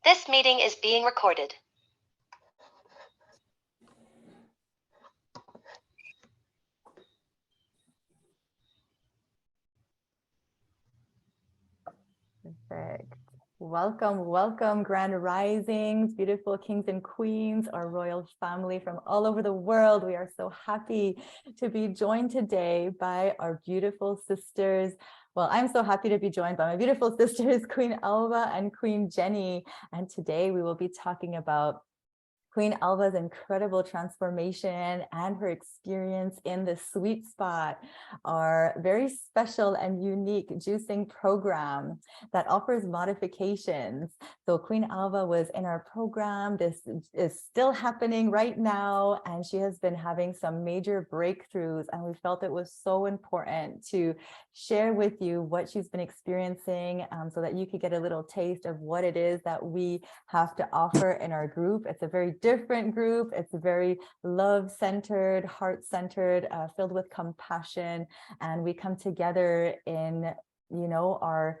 This meeting is being recorded. Perfect. Welcome, welcome, Grand Risings, beautiful kings and queens, our royal family from all over the world. We are so happy to be joined today by our beautiful sisters. Well, I'm so happy to be joined by my beautiful sisters, Queen Alva and Queen Jenny. And today we will be talking about Queen Alva's incredible transformation and her experience in the Sweet Spot, our very special and unique juicing program that offers modifications. So Queen Alva was in our program. This is still happening right now, and she has been having some major breakthroughs, and we felt it was so important to share with you what she's been experiencing, so that you could get a little taste of what it is that we have to offer in our group. It's a very different group. It's very love-centered, heart-centered, filled with compassion. And we come together in, our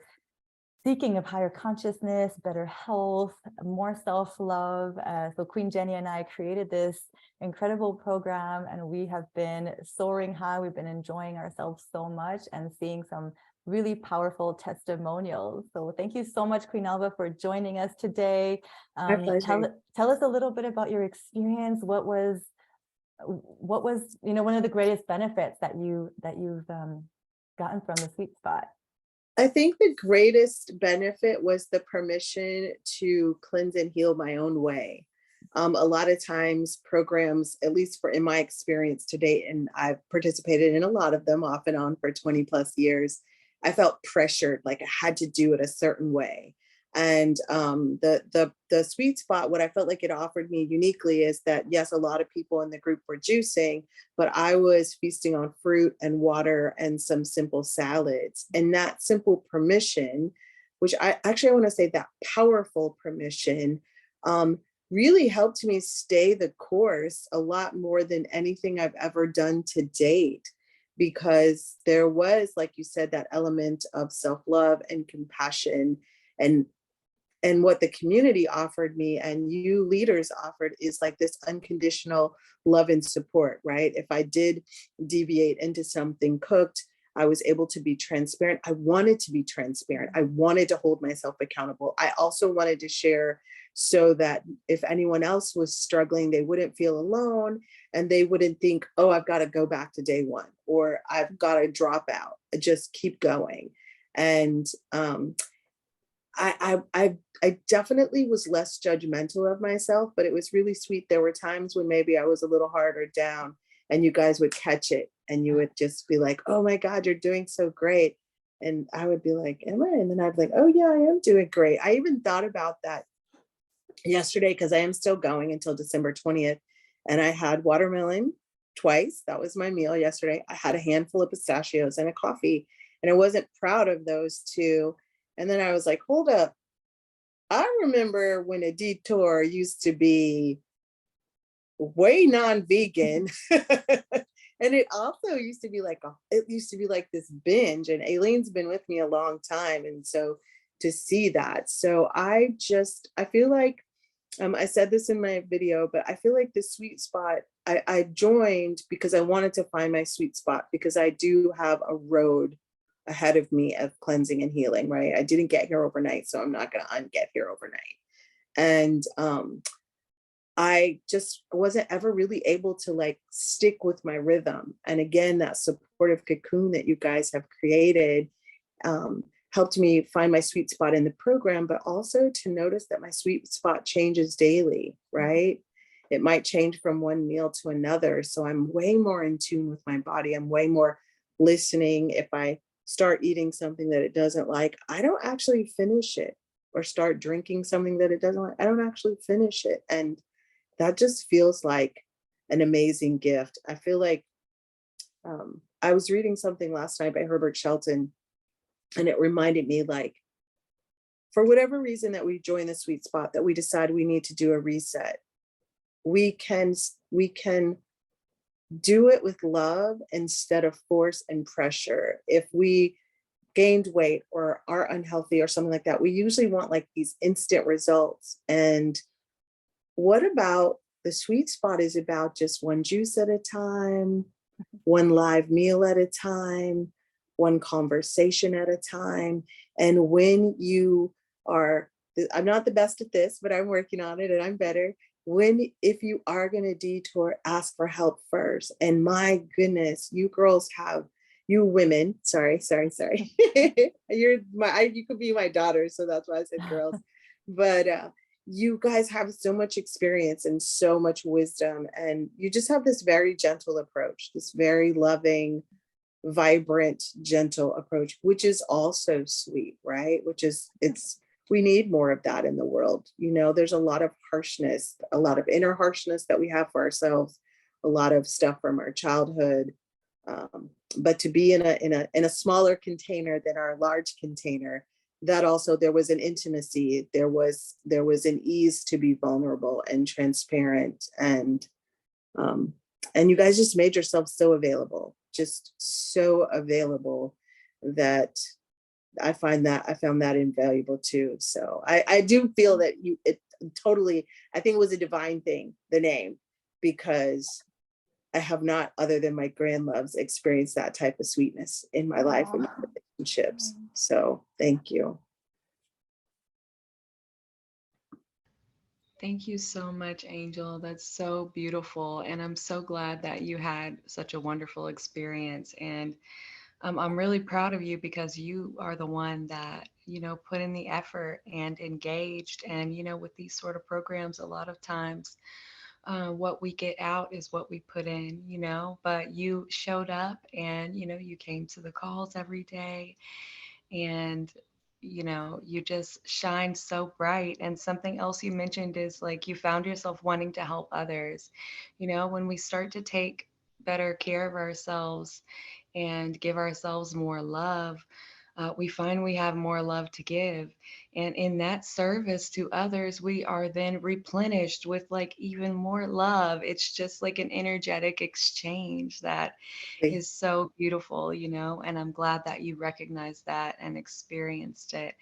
seeking of higher consciousness, better health, more self-love. So Queen Jenny and I created this incredible program, and we have been soaring high. We've been enjoying ourselves so much and seeing some really powerful testimonials. So thank you so much, Queen Alva, for joining us today. Tell us a little bit about your experience. What was one of the greatest benefits that you've gotten from the Sweet Spot? I think the greatest benefit was the permission to cleanse and heal my own way. A lot of times programs, at least in my experience to date, and I've participated in a lot of them off and on for 20 plus years, I felt pressured, like I had to do it a certain way. And the Sweet Spot, what I felt like it offered me uniquely is that, yes, a lot of people in the group were juicing, but I was feasting on fruit and water and some simple salads. And that simple permission, which I want to say that powerful permission, really helped me stay the course a lot more than anything I've ever done to date. Because there was, like you said, that element of self-love and compassion, and what the community offered me and you leaders offered is like this unconditional love and support, right? If I did deviate into something cooked, I was able to be transparent. I wanted to be transparent. I wanted to hold myself accountable. I also wanted to share so that if anyone else was struggling, they wouldn't feel alone and they wouldn't think, oh, I've got to go back to day one, or I've got to drop out, just keep going. And I definitely was less judgmental of myself, but it was really sweet. There were times when maybe I was a little harder down and you guys would catch it and you would just be like, oh my God, you're doing so great. And I would be like, am I? And then I'd be like, oh yeah, I am doing great. I even thought about that yesterday because I am still going until December 20th. And I had watermelon twice. That was my meal yesterday. I had a handful of pistachios and a coffee, and I wasn't proud of those two. And then I was like, hold up. I remember when a detour used to be way non-vegan. And it also used to be like this binge, and Aileen's been with me a long time. And so to see that, so I feel like, I said this in my video, but I feel like the Sweet Spot, I joined because I wanted to find my sweet spot, because I do have a road ahead of me of cleansing and healing, right? I didn't get here overnight, so I'm not going to unget here overnight. And I just wasn't ever really able to like stick with my rhythm. And again, that supportive cocoon that you guys have created helped me find my sweet spot in the program, but also to notice that my sweet spot changes daily, right? It might change from one meal to another. So I'm way more in tune with my body. I'm way more listening. If I start eating something that it doesn't like, I don't actually finish it, or start drinking something that it doesn't like, I don't actually finish it. And that just feels like an amazing gift. I feel like I was reading something last night by Herbert Shelton, and it reminded me, like, for whatever reason that we join the sweet spot, that we decide we need to do a reset, we can do it with love instead of force and pressure. If we gained weight or are unhealthy or something like that, we usually want like these instant results. And what about the sweet spot is about just one juice at a time, one live meal at a time, one conversation at a time. And when you are, I'm not the best at this, but I'm working on it and I'm better. If you are going to detour, ask for help first. And my goodness, you girls have, you women, sorry. You could be my daughter. So that's why I said girls, but you guys have so much experience and so much wisdom. And you just have this very gentle approach, this very loving, vibrant, gentle approach, which is also sweet, right? We need more of that in the world. You know, there's a lot of harshness, a lot of inner harshness that we have for ourselves, a lot of stuff from our childhood. But to be in a smaller container than our large container, that also there was an intimacy, there was an ease to be vulnerable and transparent, and you guys just made yourself so available, just so available, that I found that invaluable too. So I do feel that it totally, I think it was a divine thing, the name, because I have not, other than my grand loves, experienced that type of sweetness in my life and my relationships. So thank you. Thank you so much, Angel. That's so beautiful. And I'm so glad that you had such a wonderful experience. And I'm really proud of you because you are the one that, put in the effort and engaged. And, with these sort of programs, a lot of times what we get out is what we put in, but you showed up and, you came to the calls every day and you just shine so bright. And something else you mentioned is like you found yourself wanting to help others. When we start to take better care of ourselves and give ourselves more love, we find we have more love to give. And in that service to others, we are then replenished with like even more love. It's just like an energetic exchange that is so beautiful, and I'm glad that you recognized that and experienced it.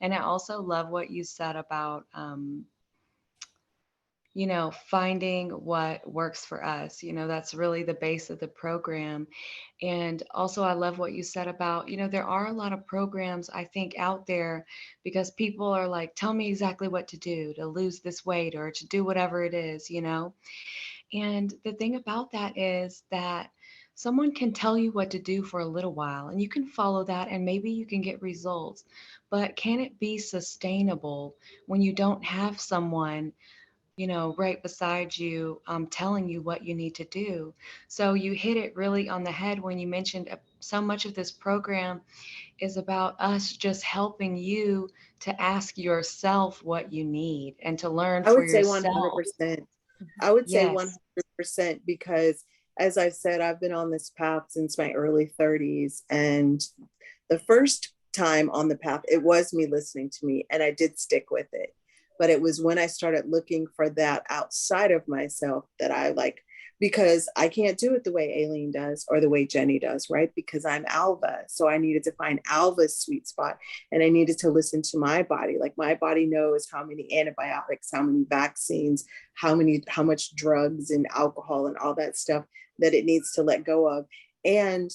And I also love what you said about, finding what works for us. That's really the base of the program. And also, I love what you said about, there are a lot of programs, I think, out there because people are like, tell me exactly what to do to lose this weight or to do whatever it is. And the thing about that is that someone can tell you what to do for a little while and you can follow that and maybe you can get results. But can it be sustainable when you don't have someone right beside you, telling you what you need to do? So you hit it really on the head when you mentioned so much of this program is about us just helping you to ask yourself what you need and to learn I for would say yourself. 100%. I would say Yes. 100% because, as I said, I've been on this path since my early 30s. And the first time on the path, it was me listening to me and I did stick with it. But it was when I started looking for that outside of myself that I like, because I can't do it the way Aileen does or the way Jenny does, right? Because I'm Alva. So I needed to find Alva's sweet spot and I needed to listen to my body. Like my body knows how many antibiotics, how many vaccines, how much drugs and alcohol and all that stuff that it needs to let go of. And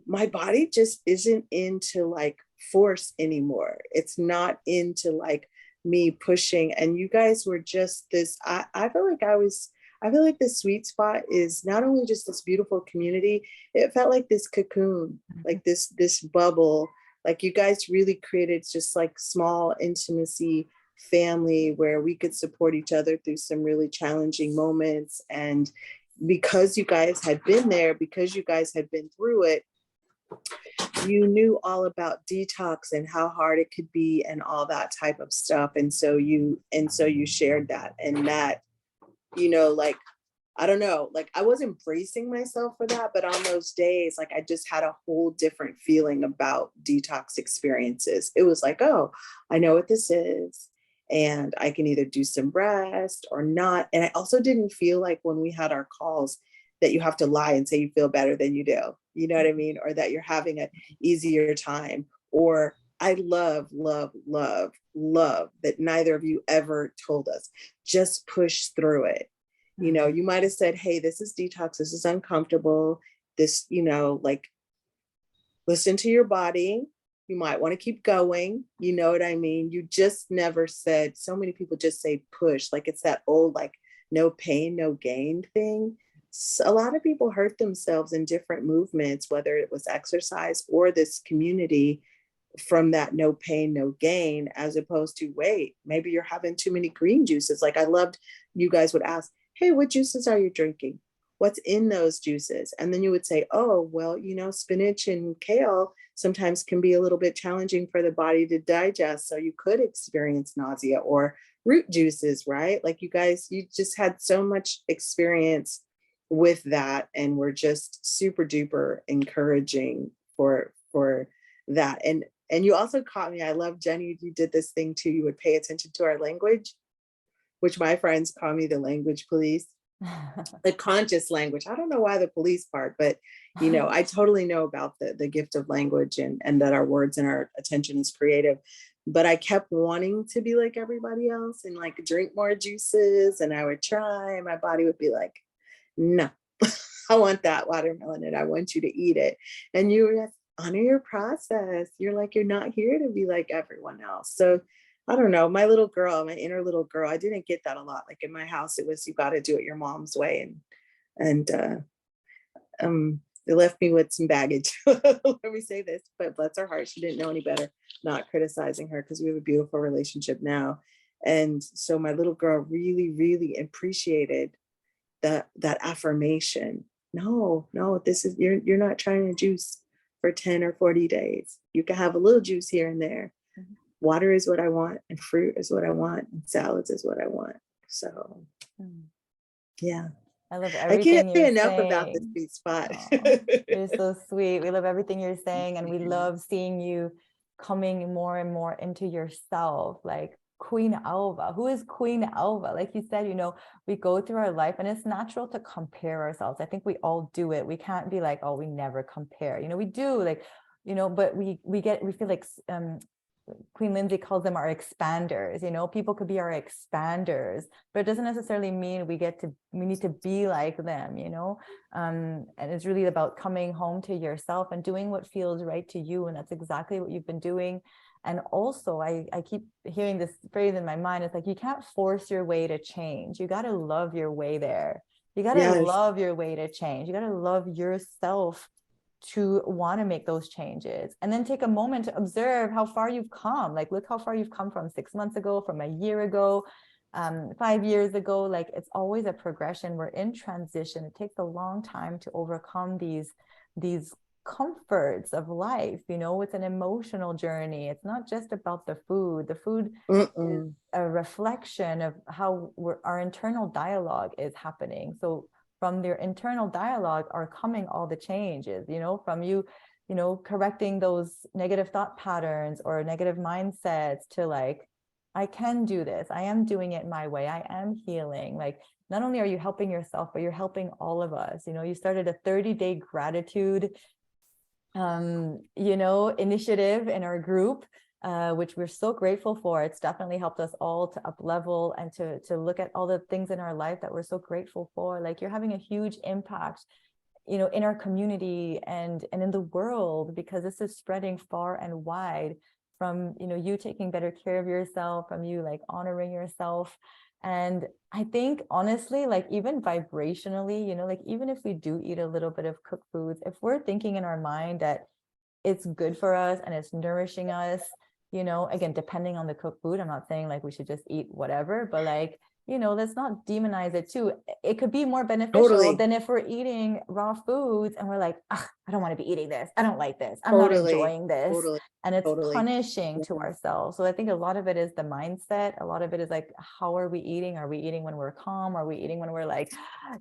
my body just isn't into like force anymore. It's not into like me pushing. And you guys were just this, I feel like I feel like the sweet spot is not only just this beautiful community, it felt like this cocoon, like this bubble. Like you guys really created just like small intimacy family where we could support each other through some really challenging moments. And because you guys had been there, because you guys had been through it, you knew all about detox and how hard it could be and all that type of stuff. And so you shared that, and that, like, I don't know, like I wasn't bracing myself for that, but on those days, like I just had a whole different feeling about detox experiences. It was like, oh, I know what this is. And I can either do some rest or not. And I also didn't feel like when we had our calls that you have to lie and say you feel better than you do. you know what I mean? Or that you're having an easier time. Or I love, love, love, love that neither of you ever told us. Just push through it. You know, you might have said, hey, this is detox. This is uncomfortable. This, you know, like, listen to your body. You might want to keep going. You know what I mean? You just never said, so many people just say push. Like it's that old, like, no pain, no gain thing. So a lot of people hurt themselves in different movements, whether it was exercise or this community, from that no pain, no gain, as opposed to, wait, maybe you're having too many green juices. Like I loved, you guys would ask, hey, what juices are you drinking? What's in those juices? And then you would say, oh, well, you know, spinach and kale sometimes can be a little bit challenging for the body to digest. So you could experience nausea, or root juices, right? Like you guys, you just had so much experience with that, and we're just super duper encouraging for that. And you also caught me. I love, Jenny, you did this thing too. You would pay attention to our language, which my friends call me the language police, the conscious language. I don't know why the police part, but you know, I totally know about the gift of language, and that our words and our attention is creative. But I kept wanting to be like everybody else and like drink more juices, and I would try, and my body would be like, no, I want that watermelon and I want you to eat it. And you were, honor your process. You're like, you're not here to be like everyone else. So I don't know, my little girl, my inner little girl, I didn't get that a lot. Like in my house, it was, you got to do it your mom's way. And it left me with some baggage. Let me say this, but bless her heart, she didn't know any better. Not criticizing her, because we have a beautiful relationship now. And so my little girl really, really appreciated that affirmation. No, this is, you're not trying to juice for 10 or 40 days. You can have a little juice here and there. Water is what I want, and fruit is what I want, and salads is what I want. So yeah. I love I everything can't say you're enough saying. about this sweet spot. Aw, you're so sweet. We love everything you're saying, and we love seeing you coming more and more into yourself, like Queen Alva. Who is Queen Alva? Like you said, you know, we go through our life and it's natural to compare ourselves. I think we all do it. We can't be like, oh, we never compare. You know, we do, like, you know, but we feel like Queen Lindsay calls them our expanders. You know, people could be our expanders, but it doesn't necessarily mean we need to be like them, you know. And it's really about coming home to yourself and doing what feels right to you. And that's exactly what you've been doing. And also, I keep hearing this phrase in my mind. It's like, you can't force your way to change. You got to love your way there. You got to Yes. love your way to change. You got to love yourself to want to make those changes, and then take a moment to observe how far you've come. Like, look how far you've come from 6 months ago, from a year ago, 5 years ago. Like, it's always a progression. We're in transition. It takes a long time to overcome these comforts of life. You know, it's an emotional journey. It's not just about the food. The food is a reflection of how our internal dialogue is happening. So from their internal dialogue are coming all the changes, you know, from you know, correcting those negative thought patterns or negative mindsets to like, I can do this. I am doing it my way. I am healing. Like, not only are you helping yourself, but you're helping all of us. You know, you started a 30-day gratitude, you know, initiative in our group, which we're so grateful for. It's definitely helped us all to up level and to look at all the things in our life that we're so grateful for. Like, you're having a huge impact, you know, in our community and in the world, because this is spreading far and wide from, you know, you taking better care of yourself, from you like honoring yourself. And I think honestly, like even vibrationally, you know, like even if we do eat a little bit of cooked foods, if we're thinking in our mind that it's good for us and it's nourishing us, you know, again, depending on the cooked food, I'm not saying like we should just eat whatever, but like, you know, let's not demonize it too. It could be more beneficial than if we're eating raw foods and we're like, I don't want to be eating this. I don't like this. I'm not enjoying this. And it's punishing to ourselves. So I think a lot of it is the mindset. A lot of it is like, how are we eating? Are we eating when we're calm? Are we eating when we're like,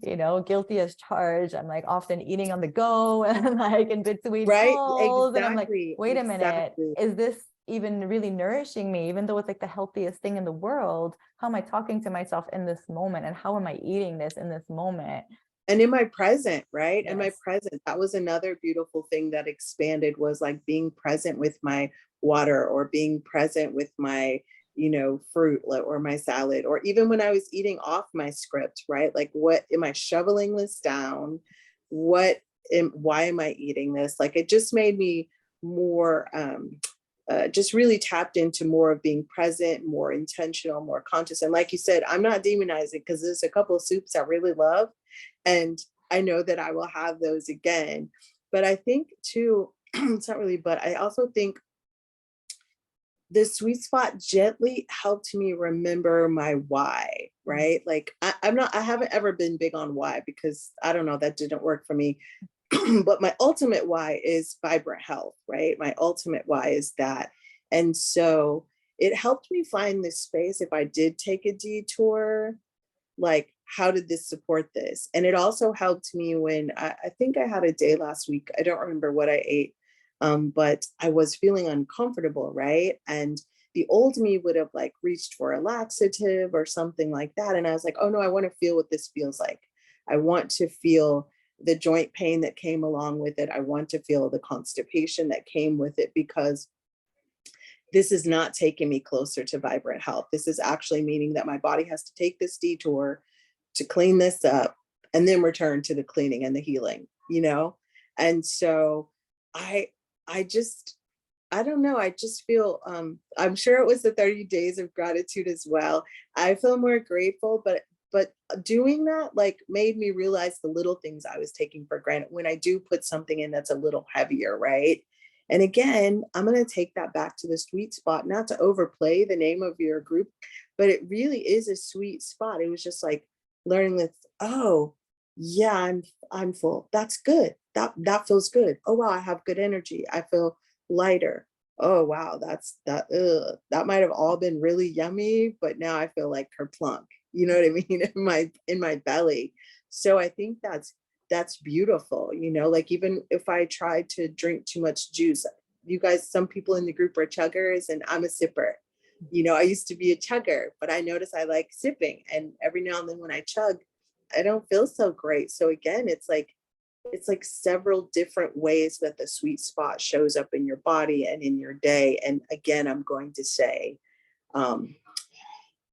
you know, guilty as charged? I'm like often eating on the go and like in between calls. Exactly. And I'm like, wait a minute, is this even really nourishing me? Even though it's like the healthiest thing in the world, how am I talking to myself in this moment? And how am I eating this in this moment? And in my present, right? And my Yes. present, that was another beautiful thing that expanded, was like being present with my water, or being present with my, fruit, or my salad, or even when I was eating off my script, right? Like, what am I shoveling this down? Why am I eating this? Like, it just made me more, just really tapped into more of being present, more intentional, more conscious. And like you said, I'm not demonizing, because there's a couple of soups I really love, and I know that I will have those again. But I think too, it's not really, but I also think the sweet spot gently helped me remember my why, right? Like, I haven't ever been big on why, because I don't know, that didn't work for me. But my ultimate why is vibrant health, right? My ultimate why is that. And so it helped me find this space if I did take a detour, like, how did this support this? And it also helped me when I think I had a day last week, I don't remember what I ate, but I was feeling uncomfortable, right? And the old me would have like reached for a laxative or something like that. And I was like, oh no, I want to feel what this feels like. I want to feel the joint pain that came along with it. I want to feel the constipation that came with it, because this is not taking me closer to vibrant health. This is actually meaning that my body has to take this detour to clean this up, and then return to the cleaning and the healing. And so I I just I don't know. I just feel, I'm sure it was the 30 days of gratitude as well. I feel more grateful, but doing that like made me realize the little things I was taking for granted when I do put something in that's a little heavier, right? And again, I'm going to take that back to the sweet spot, not to overplay the name of your group, but it really is a sweet spot. It was just like learning this, oh, yeah, I'm full. That's good. That feels good. Oh wow, I have good energy. I feel lighter. Oh wow, that might have all been really yummy, but now I feel like kerplunk. You know what I mean? In my belly. So I think that's beautiful. Like, even if I tried to drink too much juice, you guys, some people in the group are chuggers, and I'm a sipper. I used to be a chugger, but I notice I like sipping, and every now and then when I chug, I don't feel so great. So again, it's like several different ways that the sweet spot shows up in your body and in your day. And again, I'm going to say, um,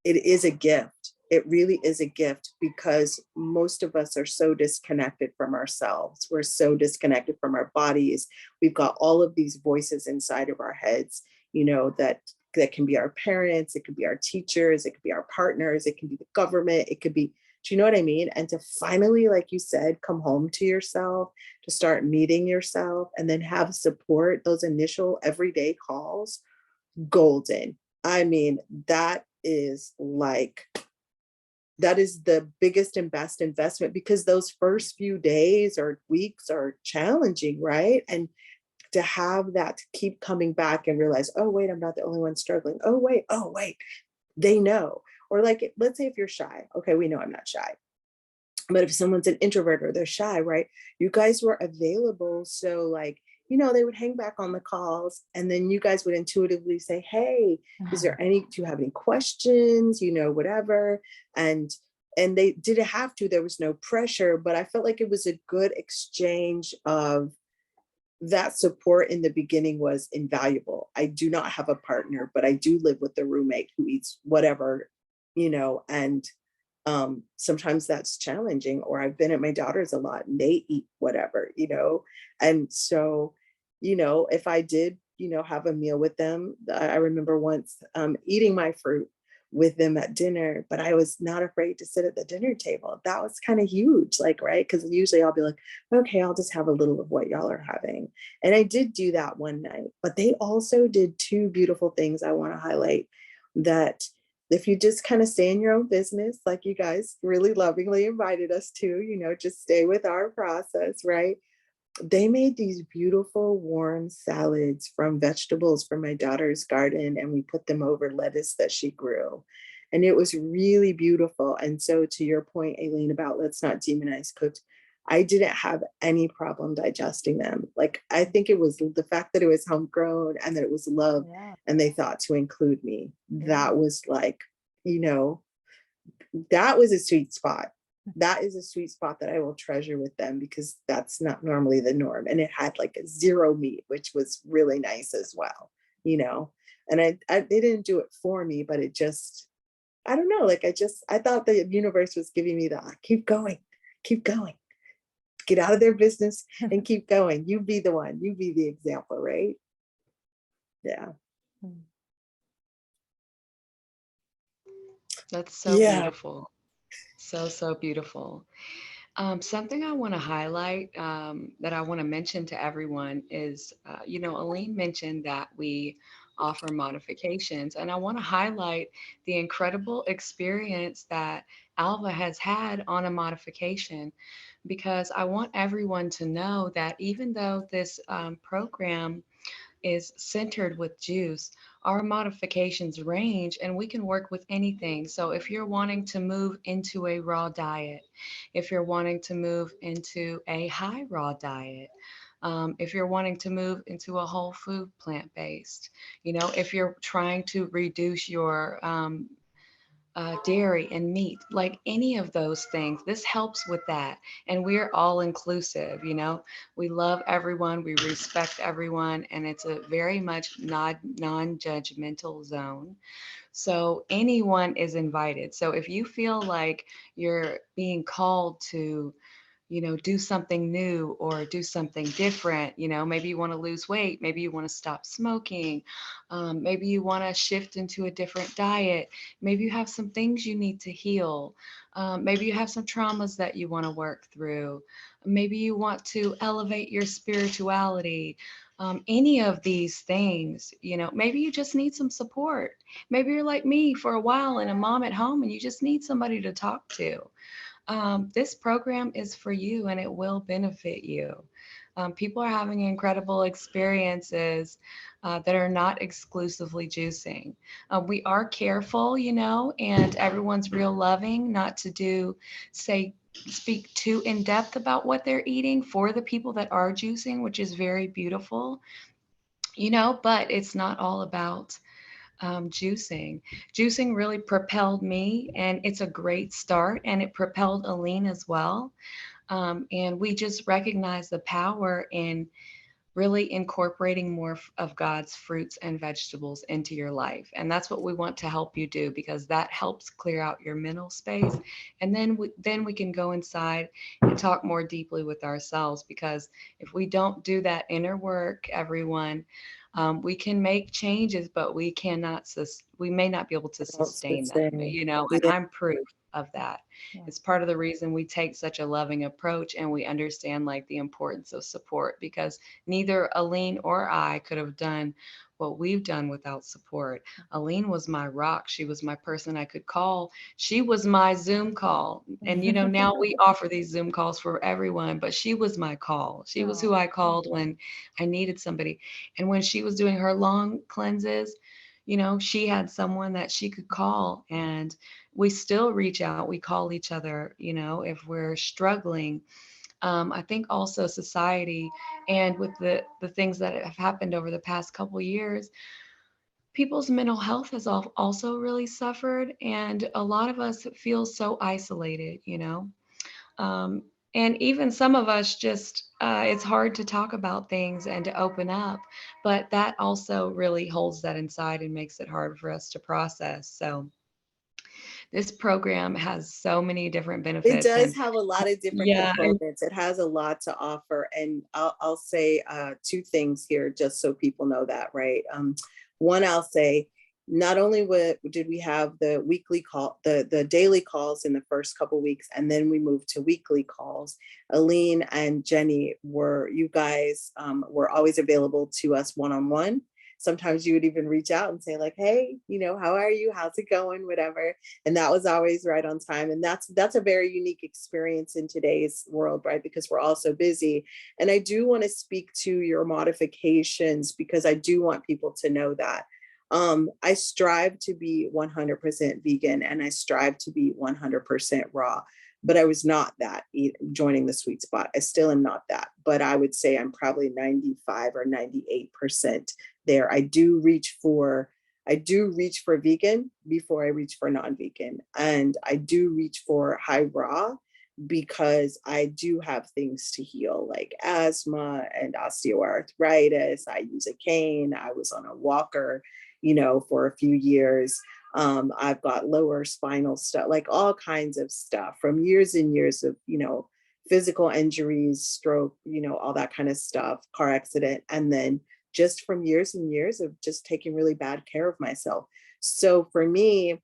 it is a gift. It really is a gift, because most of us are so disconnected from ourselves. We're so disconnected from our bodies. We've got all of these voices inside of our heads, that can be our parents, it could be our teachers, it could be our partners, it can be the government, it could be, do you know what I mean? And to finally, like you said, come home to yourself, to start meeting yourself, and then have support, those initial everyday calls, golden. I mean, that is the biggest and best investment, because those first few days or weeks are challenging, right? And to have that to keep coming back and realize, oh wait, I'm not the only one struggling. Oh wait, they know. Or like, let's say if you're shy, okay, we know I'm not shy. But if someone's an introvert or they're shy, right? You guys were available. So like, they would hang back on the calls, and then you guys would intuitively say, hey, do you have any questions, whatever. And they didn't have to, there was no pressure, but I felt like it was a good exchange of that support. In the beginning was invaluable. I do not have a partner, but I do live with a roommate who eats whatever, and sometimes that's challenging. Or I've been at my daughter's a lot, and they eat whatever. And so, if I did, have a meal with them, I remember once eating my fruit with them at dinner, but I was not afraid to sit at the dinner table. That was kind of huge, like, right? Because usually I'll be like, okay, I'll just have a little of what y'all are having. And I did do that one night, but they also did two beautiful things I want to highlight, that if you just kind of stay in your own business, like you guys really lovingly invited us to, just stay with our process, right? They made these beautiful warm salads from vegetables from my daughter's garden, and we put them over lettuce that she grew. And it was really beautiful. And so, to your point, Aileen, about let's not demonize cooked, I didn't have any problem digesting them. Like, I think it was the fact that it was homegrown and that it was love, Yeah. and they thought to include me. That was like, that was a sweet spot. that is a sweet spot that I will treasure with them, because that's not normally the norm. And it had like a zero meat, which was really nice as well, you know. And they didn't do it for me, but it just, I don't know, like I thought the universe was giving me the keep going, get out of their business and keep going. You be the one, you be the example, right? Yeah. That's so Yeah. beautiful. So, so beautiful. Something I want to highlight that I want to mention to everyone is, Aline mentioned that we offer modifications, and I want to highlight the incredible experience that Alva has had on a modification, because I want everyone to know that even though this program is centered with juice, our modifications range and we can work with anything. So if you're wanting to move into a raw diet, if you're wanting to move into a high raw diet, if you're wanting to move into a whole food plant-based, if you're trying to reduce your dairy and meat, like any of those things. This helps with that. And we're all inclusive, we love everyone, we respect everyone, and it's a very much non-judgmental zone. So anyone is invited. So if you feel like you're being called to do something new or do something different. Maybe you want to lose weight. Maybe you want to stop smoking. Maybe you want to shift into a different diet. Maybe you have some things you need to heal. Maybe you have some traumas that you want to work through. Maybe you want to elevate your spirituality. Any of these things, maybe you just need some support. Maybe you're like me for a while and a mom at home and you just need somebody to talk to. This program is for you and it will benefit you. People are having incredible experiences that are not exclusively juicing. We are careful, and everyone's real loving not to speak too in depth about what they're eating for the people that are juicing, which is very beautiful, but it's not all about juicing. Juicing really propelled me, and it's a great start, and it propelled Aline as well. And we just recognize the power in really incorporating more of God's fruits and vegetables into your life. And that's what we want to help you do, because that helps clear out your mental space. And then we can go inside and talk more deeply with ourselves, because if we don't do that inner work, everyone, we can make changes, but we may not be able to sustain them, and I'm proof of that. Yeah. It's part of the reason we take such a loving approach, and we understand like the importance of support, because neither Aline or I could have done what we've done without support. Aline was my rock. She was my person I could call. She was my Zoom call. And, now we offer these Zoom calls for everyone, but she was my call. She was who I called when I needed somebody. And when she was doing her long cleanses, she had someone that she could call, and we still reach out. We call each other, if we're struggling. I think also society, and with the things that have happened over the past couple years, people's mental health has also really suffered, and a lot of us feel so isolated, um, and even some of us just it's hard to talk about things and to open up, but that also really holds that inside and makes it hard for us to process. So this program has so many different It benefits, does and have a lot of different yeah, components. It has a lot to offer. And I'll say two things here, just so people know that, right? One, I'll say, not only did we have the weekly call, the daily calls in the first couple of weeks, and then we moved to weekly calls. Aline and Jenny you guys were always available to us one-on-one. Sometimes you would even reach out and say like, hey, how are you? How's it going? Whatever. And that was always right on time. And that's a very unique experience in today's world, right? Because we're all so busy. And I do want to speak to your modifications, because I do want people to know that I strive to be 100% vegan, and I strive to be 100% raw, but I was not that joining the sweet spot. I still am not that, but I would say I'm probably 95 or 98% there. I do reach for vegan before I reach for non-vegan, and I do reach for high raw because I do have things to heal, like asthma and osteoarthritis. I use a cane. I was on a walker, for a few years. I've got lower spinal stuff, like all kinds of stuff from years and years of, physical injuries, stroke, all that kind of stuff, car accident. And then just from years and years of just taking really bad care of myself. So for me,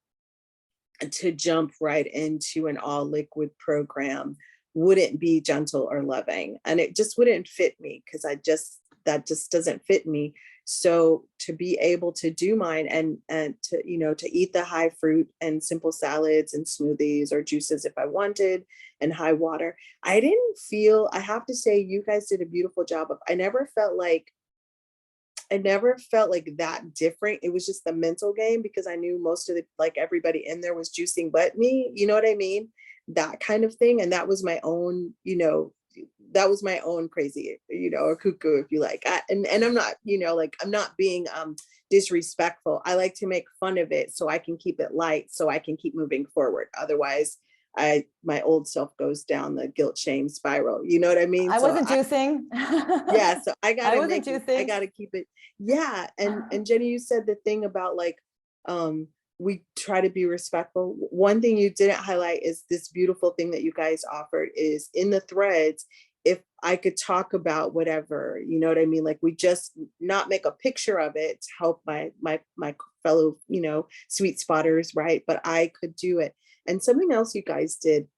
to jump right into an all liquid program wouldn't be gentle or loving, and it just wouldn't fit me, because that just doesn't fit me. So to be able to do mine and to to eat the high fruit and simple salads and smoothies or juices if I wanted, and high water, I didn't feel, I have to say, you guys did a beautiful job of, I never felt like that different. It was just the mental game, because I knew most of the, like, everybody in there was juicing but me, you know what I mean? That kind of thing. And that was my own, crazy, or cuckoo, if you like. And I'm not, I'm not being disrespectful. I like to make fun of it so I can keep it light, so I can keep moving forward. Otherwise, my old self goes down the guilt shame spiral. You know what I mean? I wasn't juicing. Yeah, so I gotta keep it. Yeah, and Jenny, you said the thing about, like, we try to be respectful. One thing you didn't highlight is this beautiful thing that you guys offered is in the threads. If I could talk about whatever, you know what I mean? Like, we just not make a picture of it to help my fellow, sweet spotters, right? But I could do it. And something else you guys did,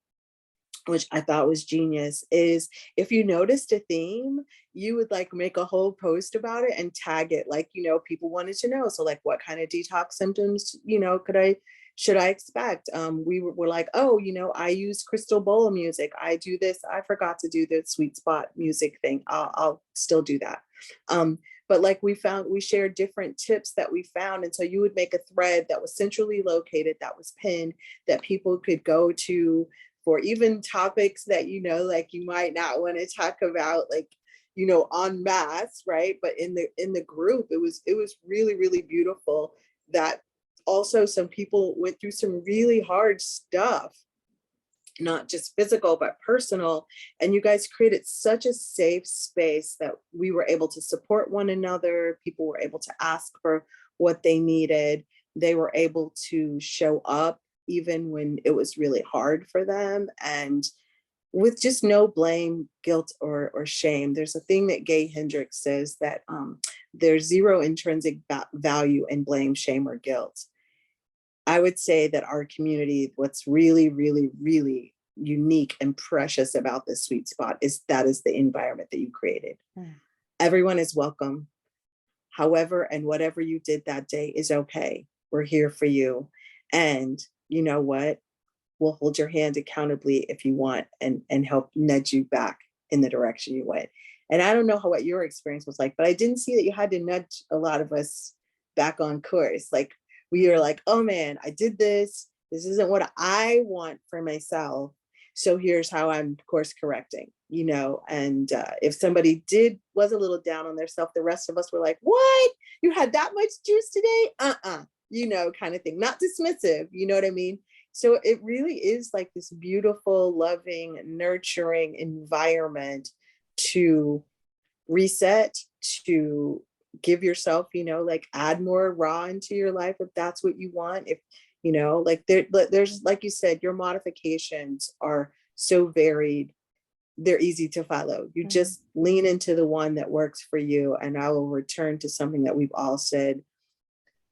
which I thought was genius, is if you noticed a theme, you would like make a whole post about it and tag it, like, people wanted to know. So like, what kind of detox symptoms, should I expect? We were like, oh, I use crystal bowl music. I do this. I forgot to do the sweet spot music thing. I'll still do that. But like, we shared different tips that we found. And so you would make a thread that was centrally located, that was pinned, that people could go to for even topics that, like, you might not want to talk about, like, en masse, right? But in the group, it was really, really beautiful that also some people went through some really hard stuff, not just physical, but personal. And you guys created such a safe space that we were able to support one another. People were able to ask for what they needed. They were able to show up even when it was really hard for them, and with just no blame, guilt, or shame. There's a thing that Gay Hendricks says, that there's zero intrinsic value in blame, shame, or guilt. I would say that our community, what's really, really, really unique and precious about this sweet spot is the environment that you created. Everyone is welcome. However, and whatever you did that day is okay. We're here for you. And you know what? We'll hold your hand accountably if you want, and help nudge you back in the direction you went. And I don't know what your experience was like, but I didn't see that you had to nudge a lot of us back on course. Like, we were like, oh man, I did this. This isn't what I want for myself. So here's how I'm course correcting, and if somebody was a little down on their self, the rest of us were like, what? You had that much juice today? Kind of thing. Not dismissive, you know what I mean? So it really is like this beautiful, loving, nurturing environment to reset, to give yourself, like, add more raw into your life if that's what you want. If, like, there's, like you said, your modifications are so varied. They're easy to follow. You just lean into the one that works for you. And I will return to something that we've all said.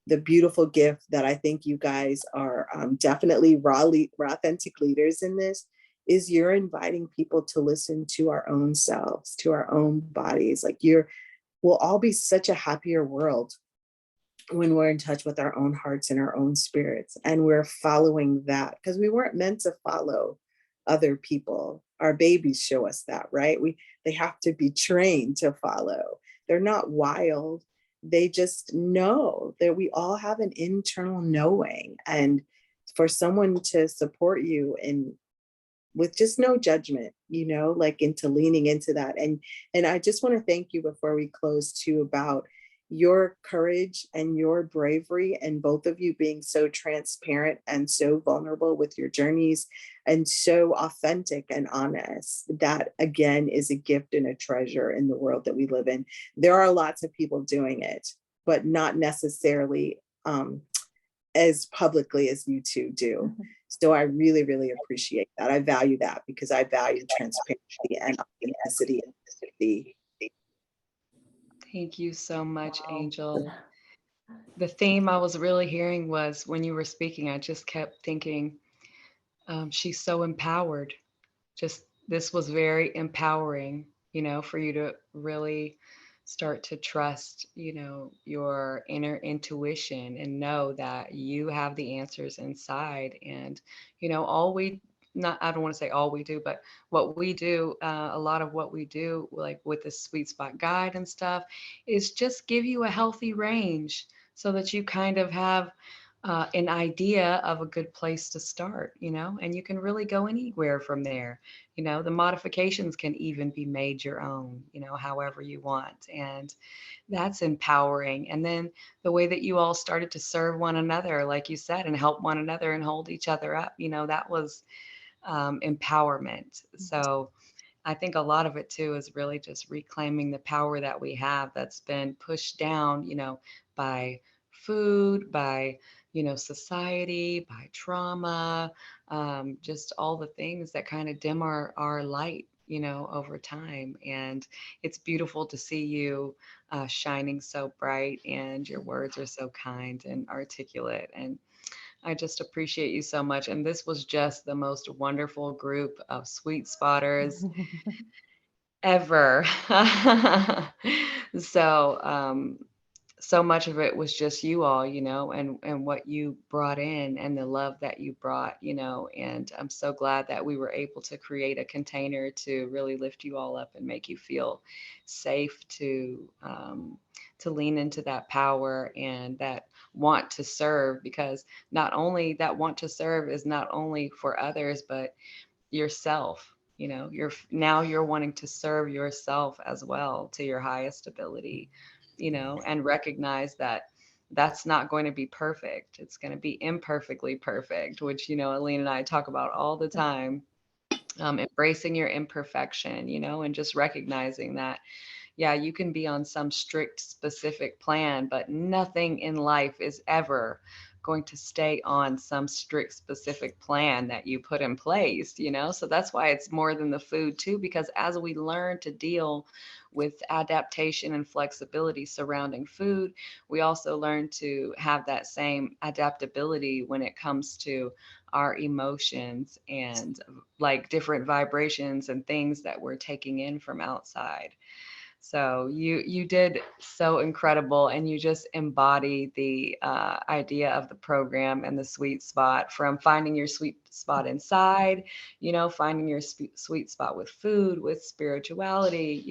The beautiful gift that I think you guys are definitely raw, authentic leaders in this, is you're inviting people to listen to our own selves, to our own bodies. Like, we'll all be such a happier world when we're in touch with our own hearts and our own spirits. And we're following that, because we weren't meant to follow other people. Our babies show us that, right? They have to be trained to follow. They're not wild. They just know that we all have an internal knowing, and for someone to support you and with just no judgment, like, into leaning into that. And I just want to thank you before we close too, about, your courage and your bravery, and both of you being so transparent and so vulnerable with your journeys and so authentic and honest, that again is a gift and a treasure in the world that we live in. There are lots of people doing it, but not necessarily as publicly as you two do. So I really, really appreciate that. I value that because I value transparency and authenticity. Thank you so much, Wow. Angel. The theme I was really hearing was when you were speaking, I just kept thinking, she's so empowered. Just this was very empowering, for you to really start to trust, your inner intuition and know that you have the answers inside. And, all we, not, I don't want to say all we do, but what we do, a lot of what we do, like with the sweet spot guide and stuff, is just give you a healthy range so that you kind of have an idea of a good place to start, and you can really go anywhere from there. The modifications can even be made your own, however you want. And that's empowering. And then the way that you all started to serve one another, like you said, and help one another and hold each other up, that was empowerment. So I think a lot of it too is really just reclaiming the power that we have that's been pushed down, by food, by, society, by trauma, just all the things that kind of dim our light, over time. And it's beautiful to see you shining so bright, and your words are so kind and articulate. And I just appreciate you so much. And this was just the most wonderful group of sweet spotters ever. So, so much of it was just you all, and what you brought in and the love that you brought, and I'm so glad that we were able to create a container to really lift you all up and make you feel safe to lean into that power and that want to serve, because not only that want to serve is not only for others, but yourself. You're wanting to serve yourself as well to your highest ability, and recognize that that's not going to be perfect. It's going to be imperfectly perfect, which, Aline and I talk about all the time. Embracing your imperfection, and just recognizing that, yeah, you can be on some strict specific plan, but nothing in life is ever going to stay on some strict specific plan that you put in place, So that's why it's more than the food too, because as we learn to deal with adaptation and flexibility surrounding food, we also learn to have that same adaptability when it comes to our emotions and like different vibrations and things that we're taking in from outside. So you did so incredible, and you just embody the idea of the program and the sweet spot, from finding your sweet spot inside, finding your sweet spot with food, with spirituality,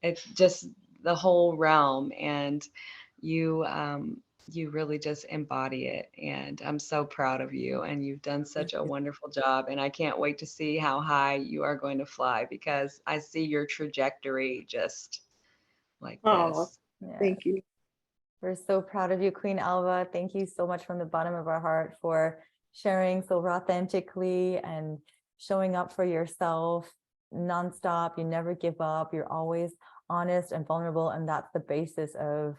it's just the whole realm. And you you really just embody it, and I'm so proud of you, and you've done such a wonderful job, and I can't wait to see how high you are going to fly, because I see your trajectory just like Oh, this. Yeah. thank you. We're so proud of you, Queen Alva. Thank you so much from the bottom of our heart for sharing so authentically and showing up for yourself nonstop. You never give up. You're always honest and vulnerable. And that's the basis of,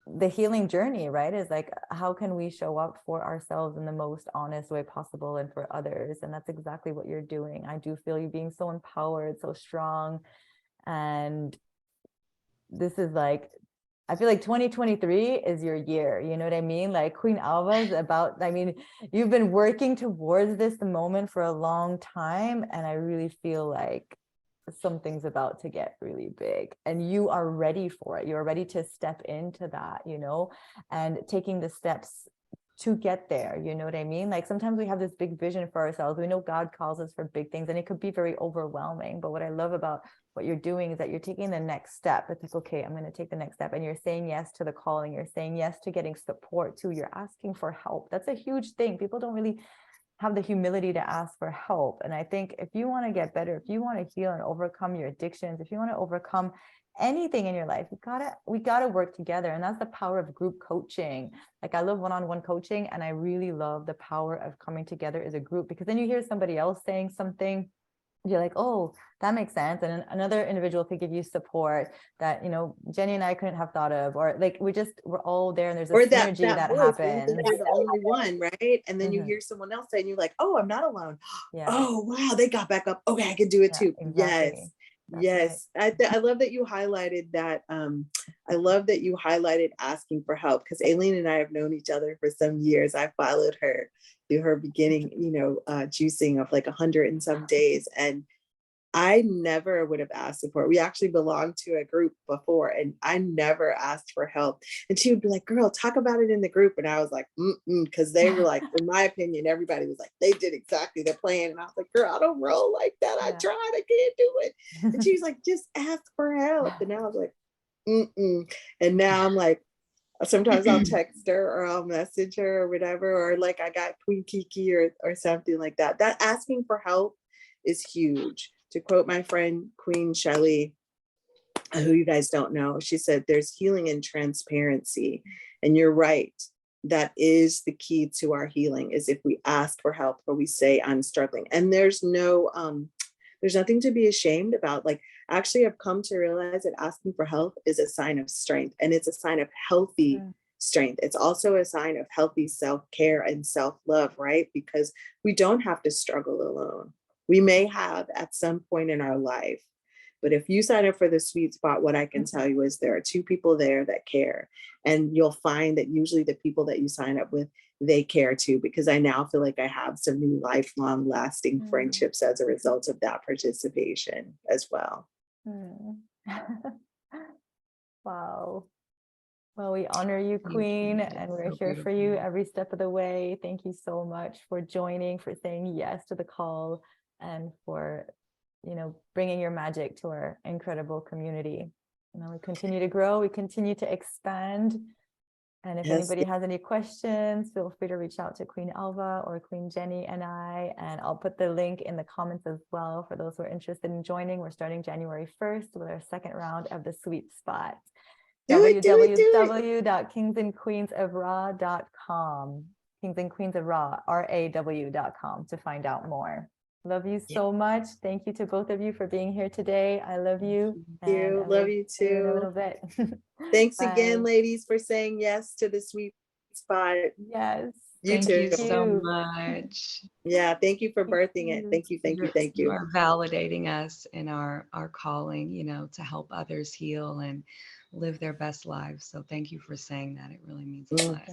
the healing journey, right? Is like, how can we show up for ourselves in the most honest way possible and for others? And that's exactly what you're doing. I do feel you being so empowered, so strong. And this is like, I feel like 2023 is your year. You know what I mean? Like Queen Alva is about, you've been working towards this moment for a long time. And I really feel like something's about to get really big, and you are ready for it. You're ready to step into that, and taking the steps to get there. You know what I mean? Like sometimes we have this big vision for ourselves. We know God calls us for big things, and it could be very overwhelming. But what I love about what you're doing is that you're taking the next step. It's like, okay, I'm going to take the next step. And you're saying yes to the calling. You're saying yes to getting support too. You're asking for help. That's a huge thing. People don't really have the humility to ask for help. And I think if you want to get better, if you want to heal and overcome your addictions, if you want to overcome anything in your life, we gotta work together. And that's the power of group coaching. Like, I love one-on-one coaching, and I really love the power of coming together as a group, because then you hear somebody else saying something, you're like, oh, that makes sense. And another individual could give you support that, Jenny and I couldn't have thought of, or like, we're all there, and there's a Or synergy that voice where you think happens. you're the only one, right? And then you Mhm. hear someone else say, and you're like, oh, I'm not alone. Yeah. Oh, wow, they got back up. Okay, I can do it Yeah, too. exactly. Yes. I love that you highlighted that. I love that you highlighted asking for help, because Aileen and I have known each other for some years. I followed her through her beginning, juicing of like 100 and some days. And I never would have asked for it. We actually belonged to a group before, and I never asked for help. And she would be like, girl, talk about it in the group. And I was like, because they were like, in my opinion, everybody was like, they did exactly the plan. And I was like, girl, I don't roll like that. I tried, I can't do it. And she was like, just ask for help. And I was like, And now I'm like, sometimes I'll text her or I'll message her or whatever, or like I got Queen Kiki or something like that. That asking for help is huge. To quote my friend Queen Shelley, who you guys don't know, she said, there's healing in transparency. And you're right. That is the key to our healing, is if we ask for help or we say, I'm struggling. And there's nothing to be ashamed about. Like, actually, I've come to realize that asking for help is a sign of strength, and it's a sign of healthy strength. It's also a sign of healthy self-care and self-love, right? Because we don't have to struggle alone. We may have at some point in our life, but if you sign up for the sweet spot, what I can tell you is there are two people there that care. And you'll find that usually the people that you sign up with, they care too, because I now feel like I have some new lifelong lasting friendships as a result of that participation as well. Wow. Well, we honor you, Queen, and we're here for you every step of the way. Thank you so much for joining, for saying yes to the call, and for, bringing your magic to our incredible community. We continue to grow, we continue to expand. And if anybody has any questions, feel free to reach out to Queen Alva or Queen Jenny and I, and I'll put the link in the comments as well for those who are interested in joining. We're starting January 1st with our second round of the Sweet Spot. www.kingsandqueensofraw.com, kingsandqueensofraw.com to find out more. Love you so much. Thank you to both of you for being here today. I love you. Love you too. In a little bit. Thanks again, ladies, for saying yes to the sweet spot. Yes. Thank you so much. Yeah, thank you for birthing it. Thank you. You are validating us in our calling, to help others heal and live their best lives. So thank you for saying that. It really means a lot.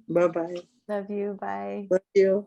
Bye-bye. Love you. Bye. Love you.